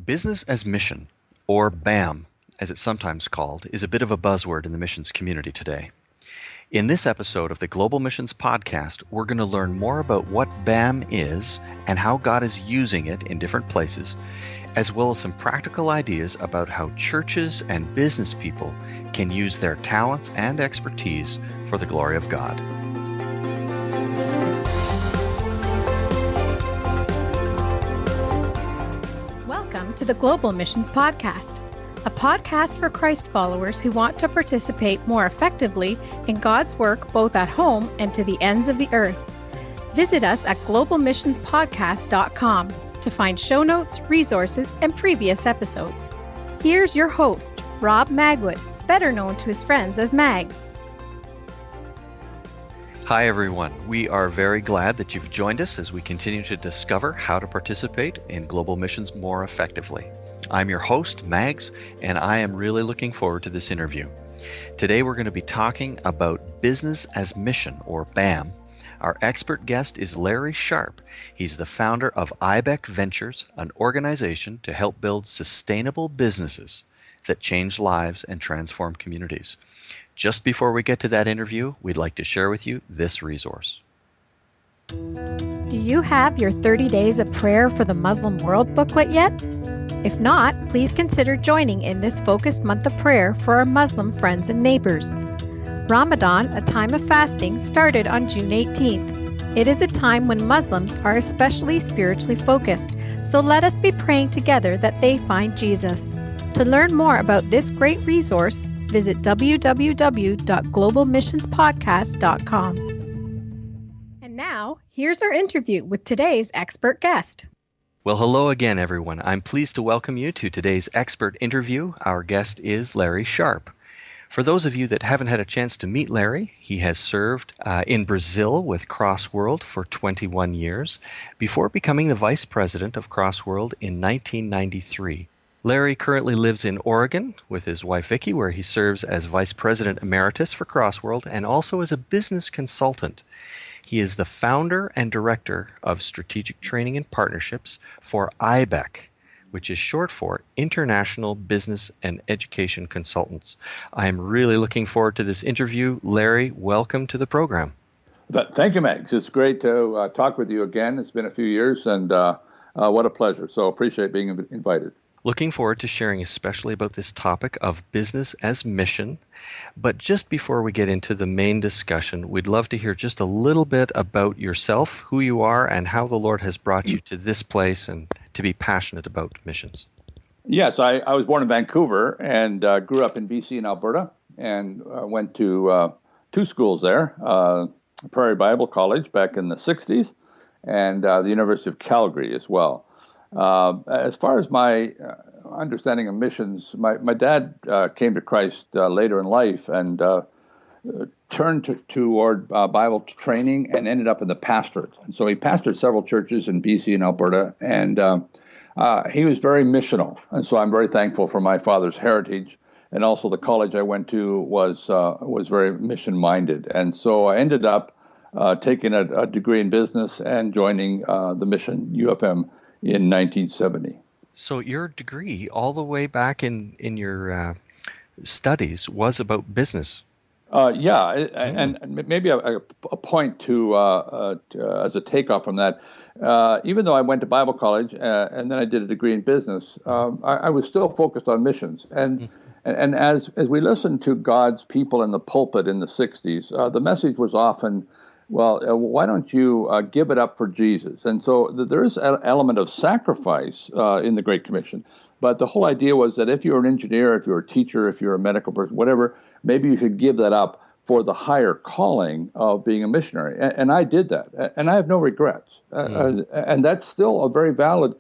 Business as mission, or BAM, as it's sometimes called, is a bit of a buzzword in the missions community today. In this episode of the Global Missions Podcast, we're going to learn more about what BAM is and how God is using it in different places, as well as some practical ideas about how churches and business people can use their talents and expertise for the glory of God. Welcome to the Global Missions Podcast, a podcast for Christ followers who want to participate more effectively in God's work both at home and to the ends of the earth. Visit us at globalmissionspodcast.com to find show notes, resources, and previous episodes. Here's your host, Rob Magwood, better known to his friends as Mags. Hi everyone, we are very glad that you've joined us as we continue to discover how to participate in global missions more effectively. I'm your host, Mags, and I am really looking forward to this interview. Today we're going to be talking about business as mission, or BAM. Our expert guest is Larry Sharp. He's the founder of IBEC Ventures, an organization to help build sustainable businesses that change lives and transform communities. Just before we get to that interview, we'd like to share with you this resource. Do you have your 30 Days of Prayer for the Muslim World booklet yet? If not, please consider joining in this focused month of prayer for our Muslim friends and neighbors. Ramadan, a time of fasting, started on June 18th. It is a time when Muslims are especially spiritually focused, so let us be praying together that they find Jesus. To learn more about this great resource, visit www.globalmissionspodcast.com. And now, here's our interview with today's expert guest. Well, hello again, everyone. I'm pleased to welcome you to today's expert interview. Our guest is Larry Sharp. For those of you that haven't had a chance to meet Larry, he has served in Brazil with CrossWorld for 21 years before becoming the vice president of CrossWorld in 1993. Larry currently lives in Oregon with his wife Vicki, where he serves as Vice President Emeritus for CrossWorld and also as a business consultant. He is the founder and director of strategic training and partnerships for IBEC, which is short for International Business and Education Consultants. I am really looking forward to this interview. Larry, welcome to the program. Thank you, Max. It's great to talk with you again. It's been a few years, and what a pleasure. So appreciate being invited. Looking forward to sharing especially about this topic of business as mission. But just before we get into the main discussion, we'd love to hear just a little bit about yourself, who you are, and how the Lord has brought you to this place and to be passionate about missions. Yes, I was born in Vancouver and grew up in BC and Alberta, and went to two schools there, Prairie Bible College back in the 60s, and the University of Calgary as well. As far as my understanding of missions, my dad came to Christ later in life and turned toward Bible training and ended up in the pastorate. And so he pastored several churches in BC and Alberta, and he was very missional. And so I'm very thankful for my father's heritage. And also the college I went to was very mission-minded. And so I ended up taking a degree in business and joining the mission UFM in 1970. So your degree, all the way back in your studies, was about business. And maybe a point to as a takeoff from that. Even though I went to Bible college and then I did a degree in business, I was still focused on missions. And as we listened to God's people in the pulpit in the 60s, the message was often, well, why don't you give it up for Jesus? And so there is an element of sacrifice in the Great Commission. But the whole idea was that if you're an engineer, if you're a teacher, if you're a medical person, whatever, maybe you should give that up for the higher calling of being a missionary. And I did that. And I have no regrets. And that's still a very valid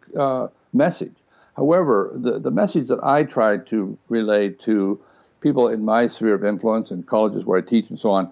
message. However, the message that I try to relay to people in my sphere of influence in colleges where I teach and so on,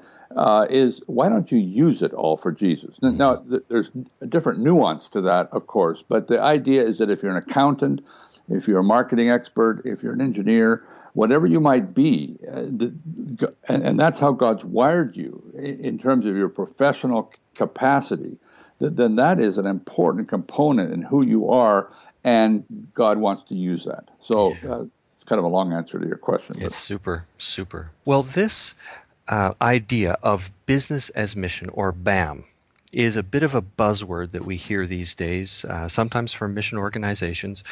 is why don't you use it all for Jesus? Now, there's a different nuance to that, of course, but the idea is that if you're an accountant, if you're a marketing expert, if you're an engineer, whatever you might be, and that's how God's wired you in terms of your professional capacity, then that is an important component in who you are and God wants to use that. So it's kind of a long answer to your question. It's super, super. Well, this idea of business as mission, or BAM, is a bit of a buzzword that we hear these days, sometimes from mission organizations.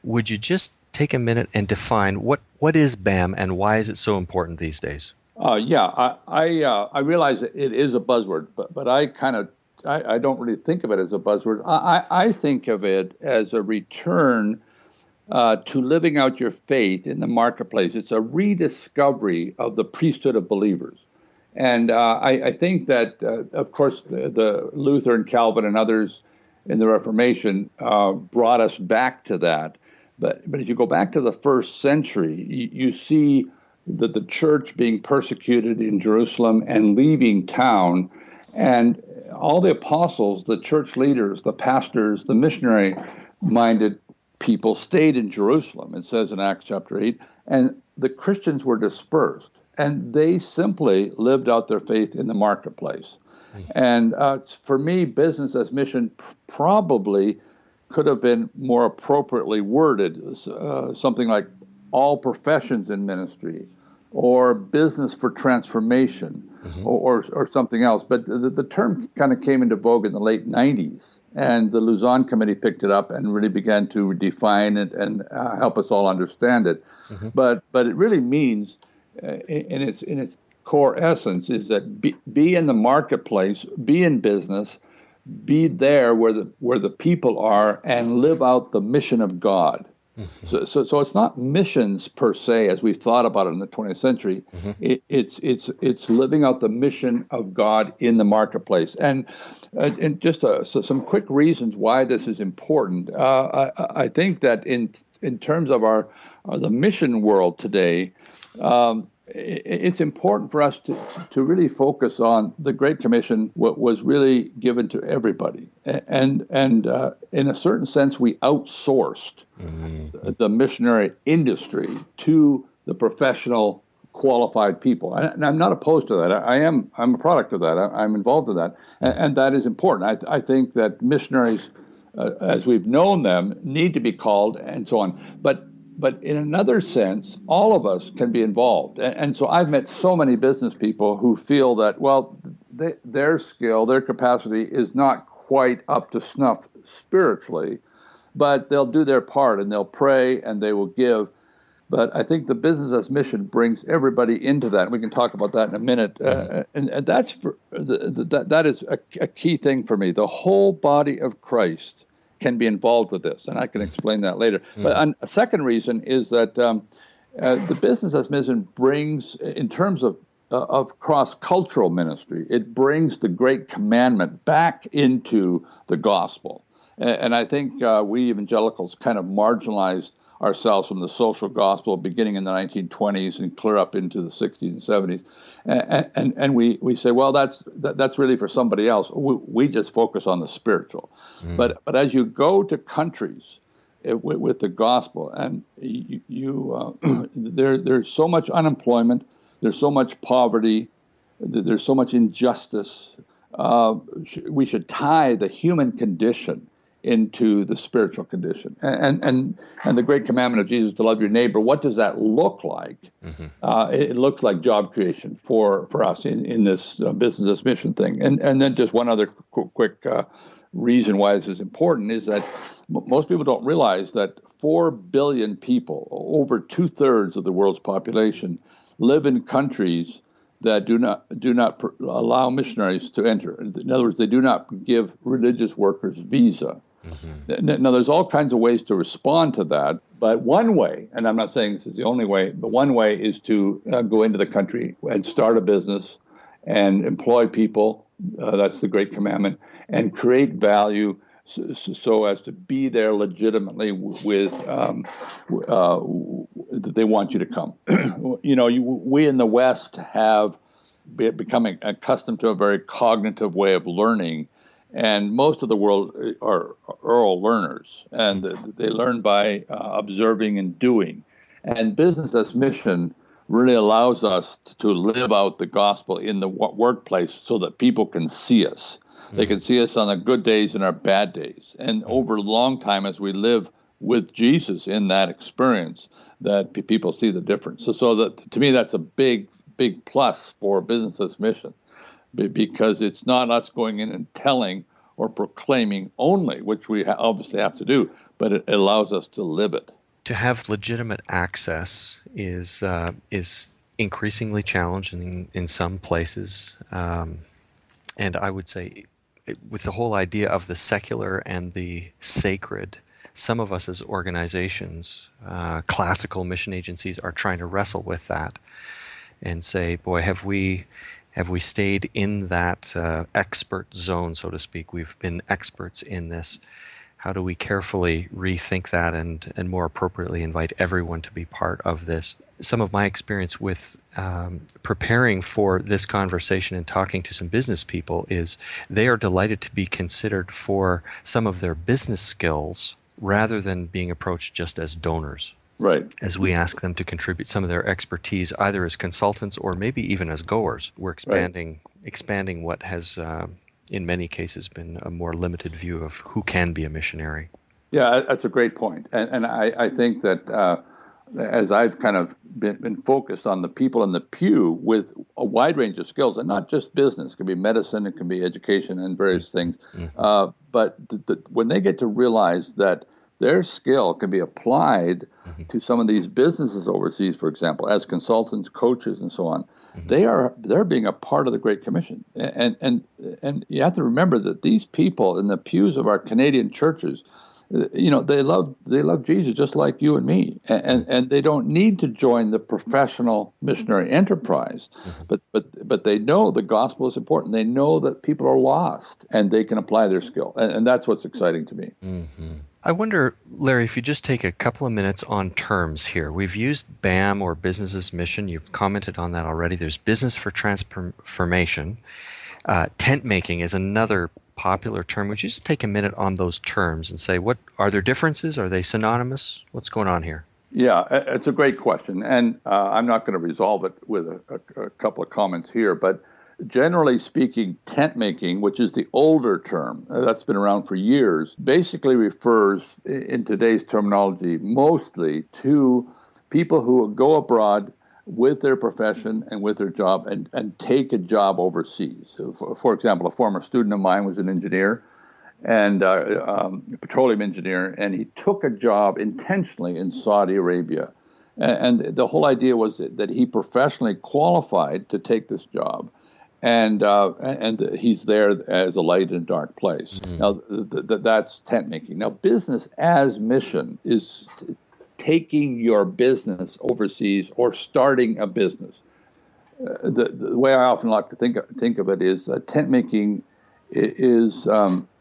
Would you just take a minute and define what is BAM and why is it so important these days? I realize that it is a buzzword, but I don't really think of it as a buzzword. I think of it as a return to living out your faith in the marketplace. It's a rediscovery of the priesthood of believers. And I think that, of course, the Luther and Calvin and others in the Reformation brought us back to that. But if you go back to the first century, you see that the church being persecuted in Jerusalem and leaving town, and all the apostles, the church leaders, the pastors, the missionary-minded people stayed in Jerusalem, it says in Acts chapter 8, and the Christians were dispersed, and they simply lived out their faith in the marketplace. And for me, business as mission probably could have been more appropriately worded, something like all professions in ministry, or business for transformation, or something else. But the term kind of came into vogue in the late 90s, and the Luzon Committee picked it up and really began to define it and help us all understand it. But it really means, in its core essence, is that be in the marketplace, be in business, be there where the people are, and live out the mission of God. So it's not missions per se as we've thought about it in the 20th century. It's living out the mission of God in the marketplace. And just some quick reasons why this is important. I think that in terms of the mission world today, it's important for us to really focus on the Great Commission, what was really given to everybody. And in a certain sense, we outsourced the missionary industry to the professional, qualified people. And I'm not opposed to that. I'm a product of that. I'm involved in that. And that is important. I think that missionaries, as we've known them, need to be called and so on. But in another sense, all of us can be involved. And so I've met so many business people who feel that, well, their skill, their capacity is not quite up to snuff spiritually, but they'll do their part and they'll pray and they will give. But I think the business as mission brings everybody into that. We can talk about that in a minute. And that's that is a key thing for me. The whole body of Christ can be involved with this, and I can explain that later. But a second reason is that the business as mission brings, in terms of cross-cultural ministry, it brings the Great Commandment back into the gospel. And I think we evangelicals kind of marginalized ourselves from the social gospel beginning in the 1920s and clear up into the 60s and 70s. And we say, well, that's really for somebody else. We just focus on the spiritual. But as you go to countries with the gospel, and there's so much unemployment, there's so much poverty, there's so much injustice. We should tie the human condition into the spiritual condition, and the great commandment of Jesus to love your neighbor. What does that look like? It looks like job creation for us in this business as mission thing. And then just one other quick reason why this is important is that most people don't realize that 4 billion people, over 2/3 of the world's population, live in countries that do not allow missionaries to enter. In other words, they do not give religious workers visa. Now, there's all kinds of ways to respond to that, but one way, and I'm not saying this is the only way, but one way is to go into the country and start a business and employ people. That's the Great Commandment, and create value so as to be there legitimately with they want you to come. We in the West have becoming accustomed to a very cognitive way of learning, and most of the world are oral learners, and they learn by observing and doing. And business as mission really allows us to live out the gospel in the workplace so that people can see us. They can see us on the good days and our bad days. And over a long time, as we live with Jesus in that experience that people see the difference. So that, to me, that's a big plus for Business as Mission, because it's not us going in and telling or proclaiming only, which we obviously have to do, but it allows us to live it. To have legitimate access is increasingly challenging in some places, and I would say, with the whole idea of the secular and the sacred, some of us as organizations, classical mission agencies, are trying to wrestle with that and say, boy, have we stayed in that expert zone, so to speak? We've been experts in this. How do we carefully rethink that and more appropriately invite everyone to be part of this? Some of my experience with preparing for this conversation and talking to some business people is they are delighted to be considered for some of their business skills rather than being approached just as donors. Right. As we ask them to contribute some of their expertise, either as consultants or maybe even as goers. We're expanding what has, in many cases, been a more limited view of who can be a missionary. Yeah, that's a great point. And I think that as I've kind of been focused on the people in the pew with a wide range of skills, and not just business, it can be medicine, it can be education and various things. Mm-hmm. But when they get to realize that their skill can be applied to some of these businesses overseas, for example, as consultants, coaches, and so on, they're being a part of the Great Commission. And you have to remember that these people in the pews of our Canadian churches, they love Jesus just like you and me, and they don't need to join the professional missionary enterprise, but they know the gospel is important. They know that people are lost, and they can apply their skill, and that's what's exciting to me. Mm-hmm. I wonder, Larry, if you just take a couple of minutes on terms here. We've used BAM, or Business as Mission. You've commented on that already. There's Business for Transformation. Tent making is another popular term. Would you just take a minute on those terms and say, what are there differences? Are they synonymous? What's going on here? Yeah, it's a great question, and I'm not going to resolve it with a couple of comments here, but generally speaking, tent making, which is the older term that's been around for years, basically refers, in today's terminology, mostly to people who go abroad with their profession and with their job and take a job overseas. So for example, a former student of mine was an engineer and a petroleum engineer, and he took a job intentionally in Saudi Arabia. And the whole idea was that he professionally qualified to take this job. And he's there as a light in a dark place. Now, that's tent making. Now, Business as Mission is taking your business overseas or starting a business. The way I often like to think of it is tent making is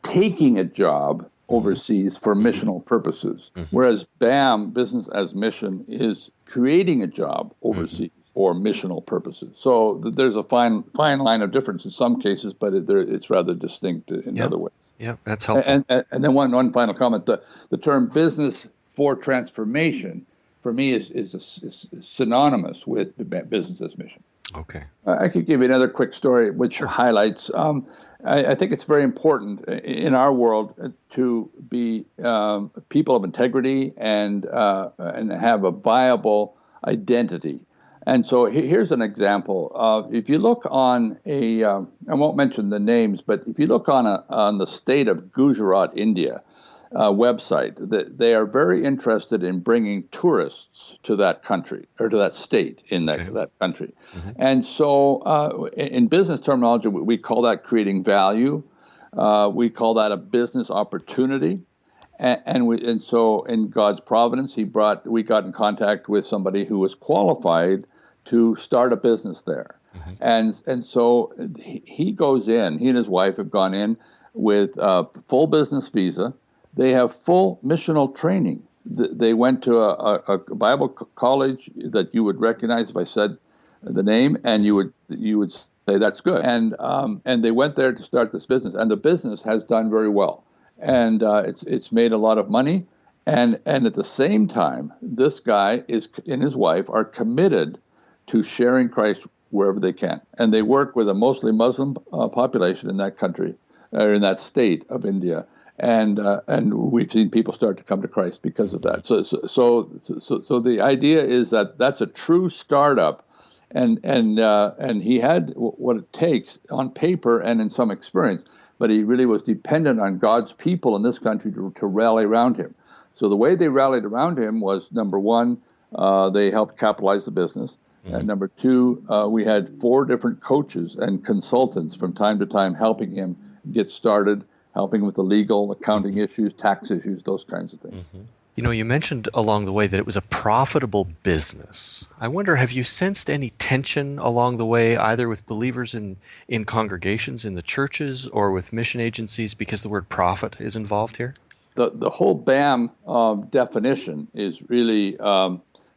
taking a job overseas for missional purposes, whereas BAM, Business as Mission, is creating a job overseas for missional purposes. So there's a fine line of difference in some cases, but it's rather distinct in other ways. Yeah, that's helpful. And then one final comment: the term Business for Transformation, for me, is synonymous with Business as Mission. Okay. I could give you another quick story which highlights. I think it's very important in our world to be people of integrity and have a viable identity. And so here's an example. If you look on I won't mention the names, but if you look on the state of Gujarat, India, website, that they are very interested in bringing tourists to that country or to that state in that country. And so in business terminology, we call that creating value. We call that a business opportunity. And so in God's providence, we got in contact with somebody who was qualified to start a business there. And so he goes in, he and his wife have gone in with a full business visa. They have full missional training. They went to a Bible college that you would recognize if I said the name, and you would say that's good. And they went there to start this business, and the business has done very well, and it's made a lot of money. And at the same time, this guy and his wife are committed to sharing Christ wherever they can, and they work with a mostly Muslim population in that country or in that state of India. and we've seen people start to come to Christ because of that. So the idea is that that's a true startup, and he had what it takes on paper and in some experience, but he really was dependent on God's people in this country to rally around him. So the way they rallied around him was, number one, they helped capitalize the business. And number two, we had 4 different coaches and consultants from time to time helping him get started, helping with the legal, accounting issues, tax issues, those kinds of things. You know, you mentioned along the way that it was a profitable business. I wonder, have you sensed any tension along the way, either with believers in congregations, in the churches, or with mission agencies, because the word profit is involved here? The whole BAM definition is really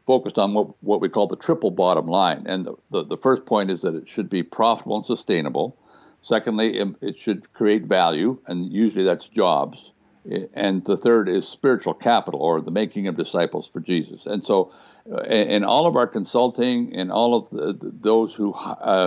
focused on what we call the triple bottom line. And the first point is that it should be profitable and sustainable. Secondly, it should create value, and usually that's jobs. And the third is spiritual capital, or the making of disciples for Jesus. And so in all of our consulting and all of those who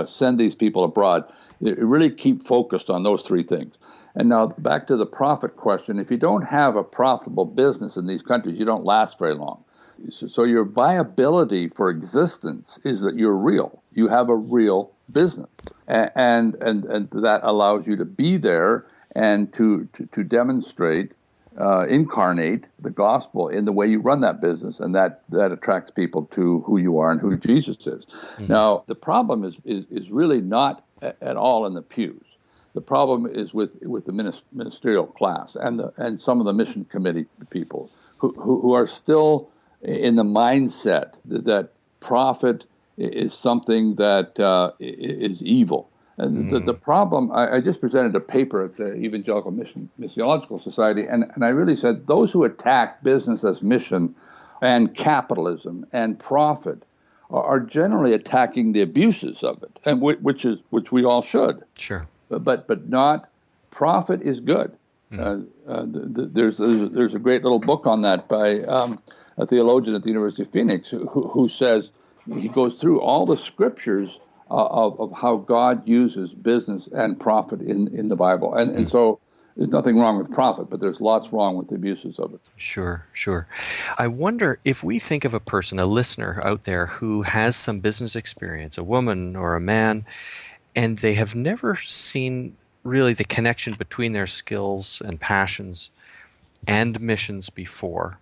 send these people abroad, they really keep focused on those 3 things. And now back to the profit question. If you don't have a profitable business in these countries, you don't last very long. So your viability for existence is that you're real. You have a real business. And that allows you to be there and to demonstrate, incarnate the gospel in the way you run that business, and that attracts people to who you are and who Jesus is. Now, the problem is really not at all in the pews. The problem is with the ministerial class and some of the mission committee people who are still in the mindset that profit is something that is evil. And the problem, I just presented a paper at the Evangelical Missiological Society, and I really said those who attack business as mission and capitalism and profit are generally attacking the abuses of it, and which we all should. Sure. But not profit is good. There's a great little book on that by a theologian at the University of Phoenix who says, he goes through all the scriptures of how God uses business and profit in the Bible. And so there's nothing wrong with profit, but there's lots wrong with the abuses of it. Sure. I wonder if we think of a person, a listener out there who has some business experience, a woman or a man, and they have never seen really the connection between their skills and passions and missions before.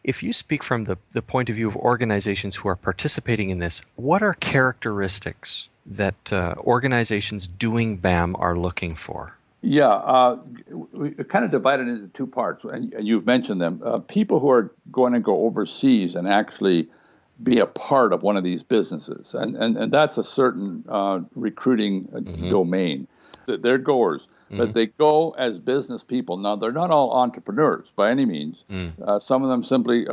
If you speak from the point of view of organizations who are participating in this, what are characteristics that organizations doing BAM are looking for? Yeah, we kind of divided it into 2 parts, and you've mentioned them. People who are going to go overseas and actually be a part of one of these businesses, and that's a certain recruiting domain. They're goers, but they go as business people. Now, they're not all entrepreneurs by any means. Some of them simply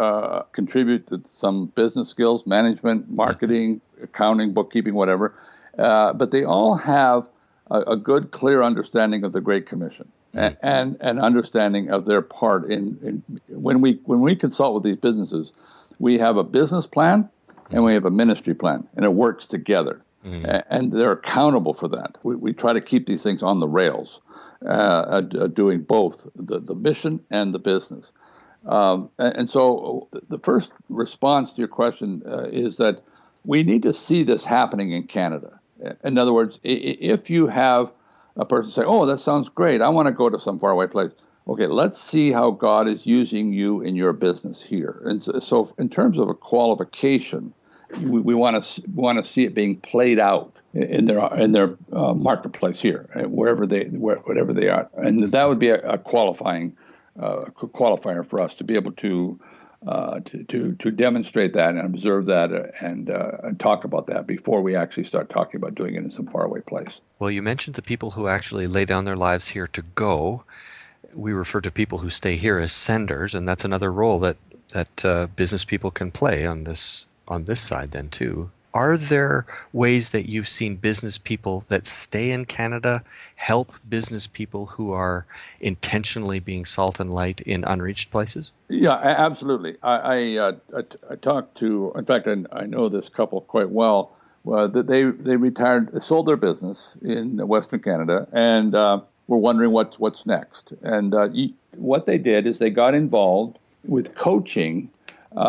contribute to some business skills, management, marketing, accounting, bookkeeping, whatever. But they all have a good, clear understanding of the Great Commission and an understanding of their part in when we consult with these businesses, we have a business plan and we have a ministry plan, and it works together. And they're accountable for that. We try to keep these things on the rails, doing both the mission and the business. And so the first response to your question is that we need to see this happening in Canada. In other words, if you have a person say, oh, that sounds great, I want to go to some faraway place. Okay, let's see how God is using you in your business here. And so in terms of a qualification, we want to see it being played out in their marketplace here, whatever they are, and that would be a qualifier for us to be able to demonstrate that and observe that and talk about that before we actually start talking about doing it in some faraway place. Well, you mentioned the people who actually lay down their lives here to go. We refer to people who stay here as senders, and that's another role that business people can play on this side then too. Are there ways that you've seen business people that stay in Canada help business people who are intentionally being salt and light in unreached places? Yeah, absolutely. I talked to, in fact, I know this couple quite well. That they retired, sold their business in Western Canada, and were wondering what's next. And what they did is they got involved with coaching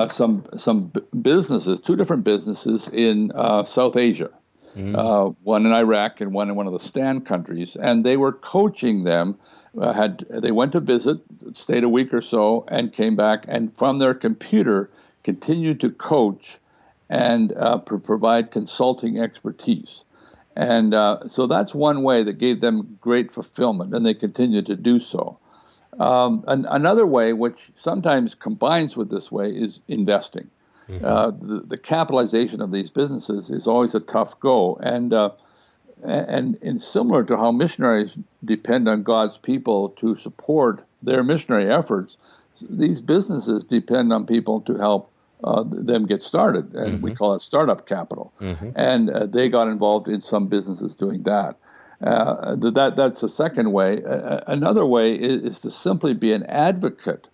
some businesses, two different businesses in South Asia, one in Iraq and one in one of the Stan countries, and they were coaching them. They went to visit, stayed a week or so, and came back, and from their computer continued to coach and provide consulting expertise. And so that's one way that gave them great fulfillment, and they continue to do so. Another way, which sometimes combines with this way, is investing. The capitalization of these businesses is always a tough go, and similar to how missionaries depend on God's people to support their missionary efforts, these businesses depend on people to help them get started, and we call it startup capital. And they got involved in some businesses doing that. That's a second way. Another way is to simply be an advocate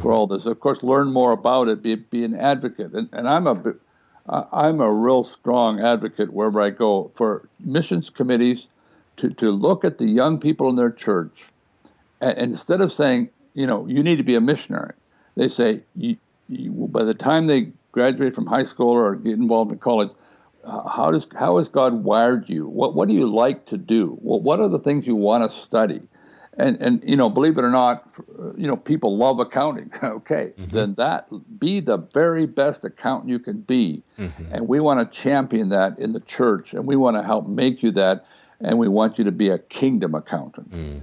for all this. Of course, learn more about it. Be an advocate, and I'm a real strong advocate wherever I go for missions committees to look at the young people in their church, and instead of saying, you need to be a missionary, they say, by the time they graduate from high school or get involved in college, how has God wired you? What do you like to do? What are the things you want to study? And believe it or not, people love accounting. Okay, then be the very best accountant you can be, and we want to champion that in the church, and we want to help make you that, and we want you to be a kingdom accountant,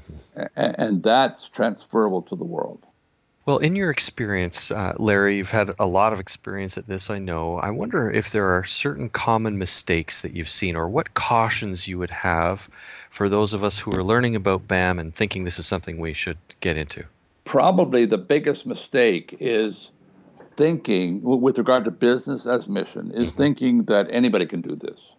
and that's transferable to the world. Well, in your experience, Larry, you've had a lot of experience at this, I know. I wonder if there are certain common mistakes that you've seen, or what cautions you would have for those of us who are learning about BAM and thinking this is something we should get into. Probably the biggest mistake is thinking, with regard to business as mission, is thinking that anybody can do this.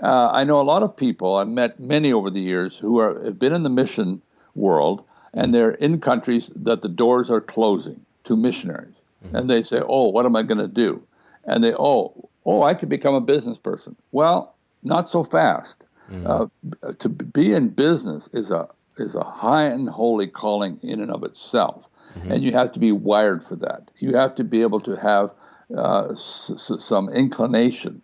I know a lot of people, I've met many over the years, who have been in the mission world, and they're in countries that the doors are closing to missionaries. And they say, what am I going to do? And they, I could become a business person. Well, not so fast. To be in business is a high and holy calling in and of itself. And you have to be wired for that. You have to be able to have some inclination,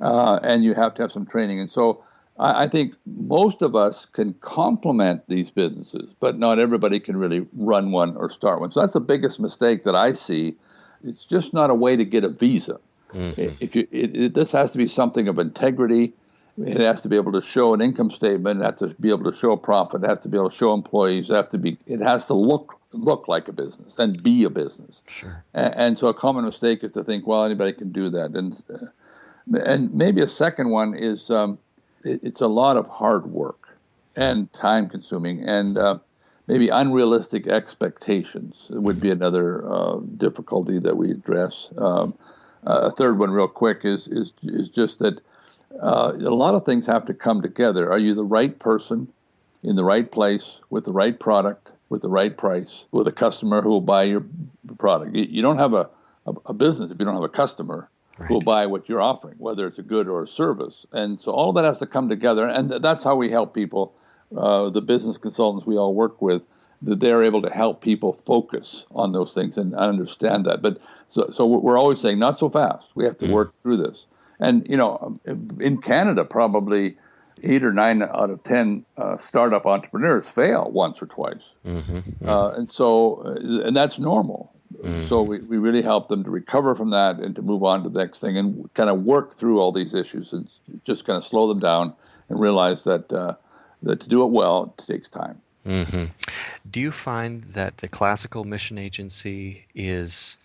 and you have to have some training. And so I think most of us can complement these businesses, but not everybody can really run one or start one. So that's the biggest mistake that I see. It's just not a way to get a visa. This has to be something of integrity. It has to be able to show an income statement. It has to be able to show a profit. It has to be able to show employees. It has to look like a business and be a business. Sure. And so a common mistake is to think, anybody can do that. And maybe a second one is it's a lot of hard work and time consuming, and maybe unrealistic expectations would be another difficulty that we address. A third one real quick is just that a lot of things have to come together. Are you the right person in the right place with the right product, with the right price, with a customer who will buy your product? You don't have a business if you don't have a customer who will buy what you're offering, whether it's a good or a service. And so all of that has to come together, and that's how we help people. The business consultants we all work with, that they're able to help people focus on those things and understand that. But so we're always saying, not so fast. We have to work through this. And, in Canada, probably 8 or 9 out of 10 startup entrepreneurs fail once or twice. And that's normal. So we really help them to recover from that and to move on to the next thing and kind of work through all these issues and just kind of slow them down and realize that to do it well, it takes time. Do you find that the classical mission agency is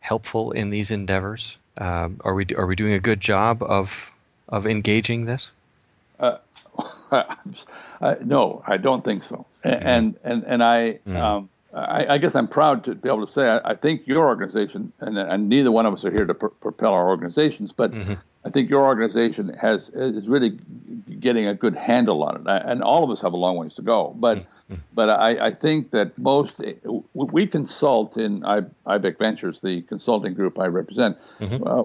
helpful in these endeavors? Are we doing a good job of engaging this? No, I don't think so. And I guess I'm proud to be able to say I think your organization, and neither one of us are here to propel our organizations, but I think your organization has really getting a good handle on it. And all of us have a long ways to go. But I think that we consult in IBEC Ventures, the consulting group I represent.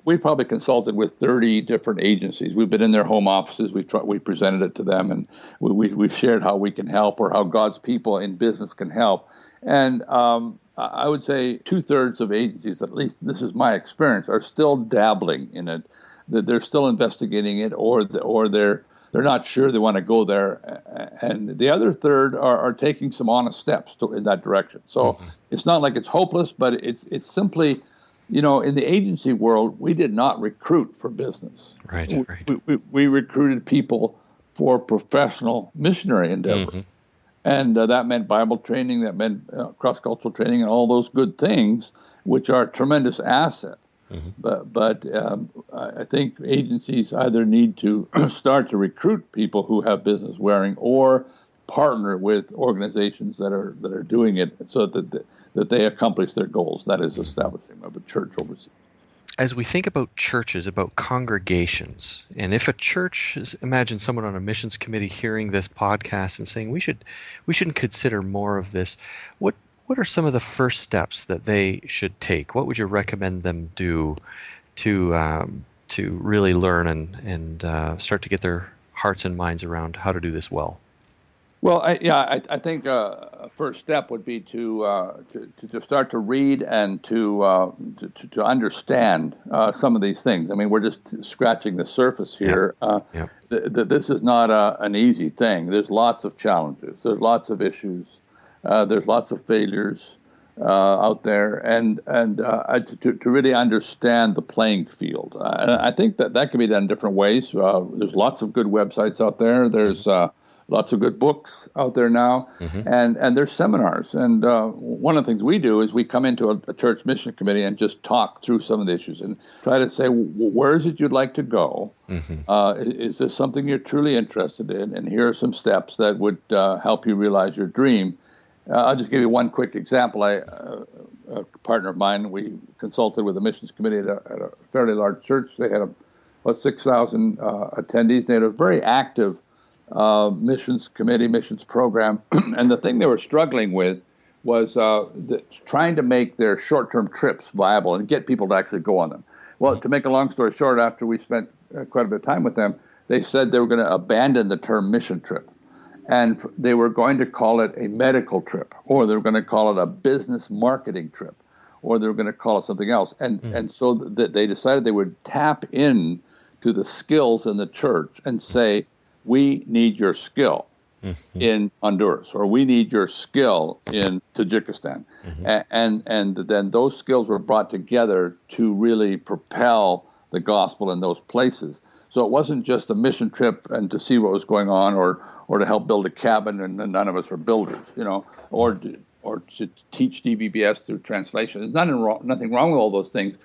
We've probably consulted with 30 different agencies. We've been in their home offices. We presented it to them, and we've shared how we can help or how God's people in business can help. And I would say 2/3 of agencies, at least this is my experience, are still dabbling in it. That they're still investigating it, or they're not sure they want to go there, and the other third are taking some honest steps in that direction. So it's not like it's hopeless, but it's simply, in the agency world, we did not recruit for business. Right. We recruited people for professional missionary endeavor. And that meant Bible training, that meant cross-cultural training, and all those good things, which are a tremendous asset. But I think agencies either need to start to recruit people who have business wearing, or partner with organizations that are doing it, so that they accomplish their goals. That is establishing of a church overseas. As we think about churches, about congregations, and if a church, imagine someone on a missions committee hearing this podcast and saying we shouldn't consider more of this, what are some of the first steps that they should take? What would you recommend them do to really learn and start to get their hearts and minds around how to do this well? Well, I think a first step would be to start to read and to understand some of these things. I mean, we're just scratching the surface here. This is not an easy thing. There's lots of challenges. There's lots of issues. There's lots of failures out there, and to really understand the playing field. And I think that can be done in different ways. There's lots of good websites out there. There's lots of good books out there now, and there's seminars. And one of the things we do is we come into a church mission committee and just talk through some of the issues and try to say, where is it you'd like to go? Is this something you're truly interested in? And here are some steps that would help you realize your dream. I'll just give you one quick example. A partner of mine, we consulted with the missions committee at a fairly large church. They had about 6,000 attendees. They had a very active missions committee, missions program. And the thing they were struggling with was trying to make their short-term trips viable and get people to actually go on them. Well, to make a long story short, after we spent quite a bit of time with them, they said they were going to abandon the term mission trip. And they were going to call it a medical trip, or they were going to call it a business marketing trip, or they were going to call it something else. And so they decided they would tap in to the skills in the church and say, we need your skill in Honduras, or we need your skill in Tajikistan. And then those skills were brought together to really propel the gospel in those places. So it wasn't just a mission trip and to see what was going on, or to help build a cabin, and none of us are builders, or to teach DVBS through translation. There's nothing wrong with all those things,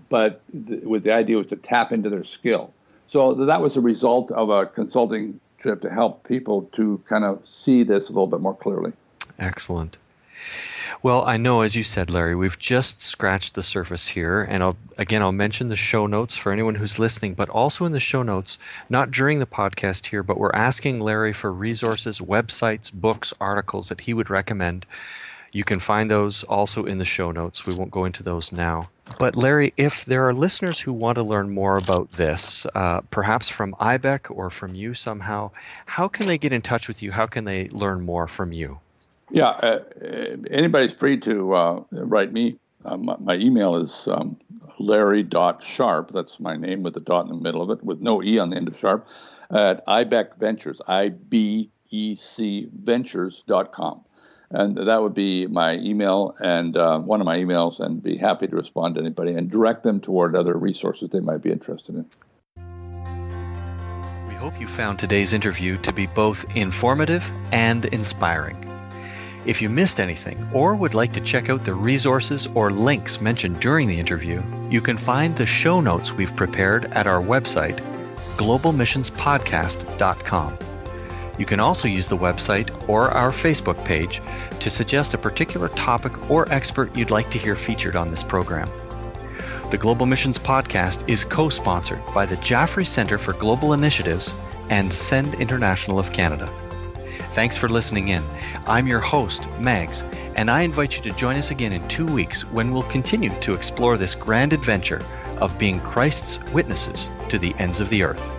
but with the idea was to tap into their skill. So that was a result of a consulting trip to help people to kind of see this a little bit more clearly. Excellent. Well, I know, as you said, Larry, we've just scratched the surface here, and I'll mention the show notes for anyone who's listening, but also in the show notes, not during the podcast here, but we're asking Larry for resources, websites, books, articles that he would recommend. You can find those also in the show notes. We won't go into those now. But Larry, if there are listeners who want to learn more about this, perhaps from IBEC or from you somehow, how can they get in touch with you? How can they learn more from you? Yeah, anybody's free to write me. My email is larry.sharp. That's my name with a dot in the middle of it, with no E on the end of sharp, at IBEC Ventures, IBEC Ventures.com. And that would be my email, and one of my emails, and be happy to respond to anybody and direct them toward other resources they might be interested in. We hope you found today's interview to be both informative and inspiring. If you missed anything or would like to check out the resources or links mentioned during the interview, you can find the show notes we've prepared at our website, globalmissionspodcast.com. You can also use the website or our Facebook page to suggest a particular topic or expert you'd like to hear featured on this program. The Global Missions Podcast is co-sponsored by the Jaffrey Center for Global Initiatives and Send International of Canada. Thanks for listening in. I'm your host, Mags, and I invite you to join us again in 2 weeks when we'll continue to explore this grand adventure of being Christ's witnesses to the ends of the earth.